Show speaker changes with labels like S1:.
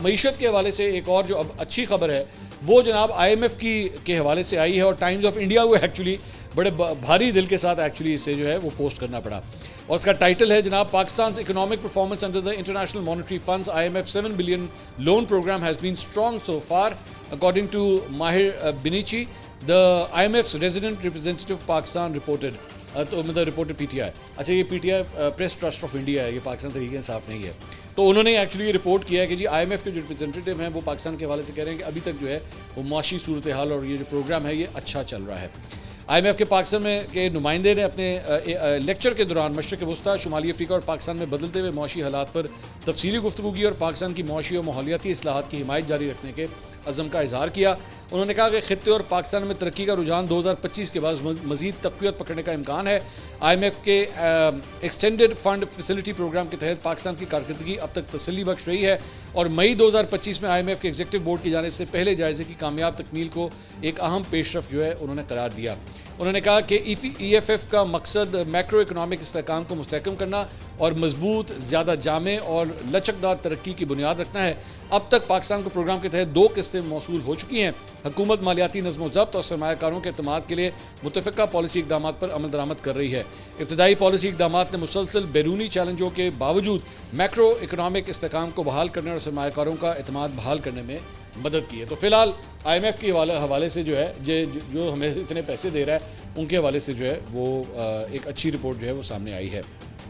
S1: معیشت کے حوالے سے ایک اور جو اب اچھی خبر ہے وہ جناب IMF کے حوالے سے آئی ہے، اور ٹائمز آف انڈیا کو ایکچولی بڑے بھاری دل کے ساتھ ایکچولی اسے جو ہے وہ پوسٹ کرنا پڑا، اور اس کا ٹائٹل ہے جناب پاکستان's economic performance under the International Monetary Fund's IMF 7 billion loan program has been strong so far, according to Mahir Binichi, the IMF's resident representative Pakistan reported. تو مطلب رپورٹ PTI، اچھا یہ PTI press trust of India ہے، یہ پاکستان تحریک انصاف نہیں ہے، تو انہوں نے ایکچولی یہ رپورٹ کیا ہے کہ جی IMF کے جو ریپرزینٹیو ہیں وہ پاکستان کے حوالے سے کہہ رہے ہیں کہ ابھی تک جو ہے وہ معاشی صورتحال اور یہ جو پروگرام ہے یہ اچھا چل رہا ہے۔ IMF کے پاکستان میں کے نمائندے نے اپنے لیکچر کے دوران مشرق وسطیٰ، شمالی افریقہ اور پاکستان میں بدلتے ہوئے معاشی حالات پر تفصیلی گفتگو کی اور پاکستان کی معاشی اور ماحولیاتی اصلاحات کی حمایت جاری رکھنے کے عزم کا اظہار کیا۔ انہوں نے کہا کہ خطے اور پاکستان میں ترقی کا رجحان 2025 کے بعد مزید تقویت پکڑنے کا امکان ہے۔ IMF کے ایکسٹینڈڈ فنڈ فیسلٹی پروگرام کے تحت پاکستان کی کارکردگی اب تک تسلی بخش رہی ہے، اور مئی 2025 میں IMF کے ایگزیکٹو بورڈ کی جانب سے پہلے جائزے کی کامیاب تکمیل کو ایک اہم پیش رفت جو ہے انہوں نے قرار دیا۔ انہوں نے کہا کہ EFF کا مقصد میکرو اکنامک استحکام کو مستحکم کرنا اور مضبوط، زیادہ جامع اور لچکدار ترقی کی بنیاد رکھنا ہے۔ اب تک پاکستان کو پروگرام کے تحت 2 قسطیں موصول ہو چکی ہیں۔ حکومت مالیاتی نظم و ضبط اور سرمایہ کاروں کے اعتماد کے لیے متفقہ پالیسی اقدامات پر عمل درآمد کر رہی ہے۔ ابتدائی پالیسی اقدامات نے مسلسل بیرونی چیلنجوں کے باوجود میکرو اکنامک استحکام کو بحال کرنے اور سرمایہ کاروں کا اعتماد بحال کرنے میں مدد کی ہے۔ تو فی الحال IMF کے حوالے سے جو ہے جو ہمیں اتنے پیسے دے رہا ہے ان کے حوالے سے جو ہے وہ ایک اچھی رپورٹ جو ہے وہ سامنے آئی ہے۔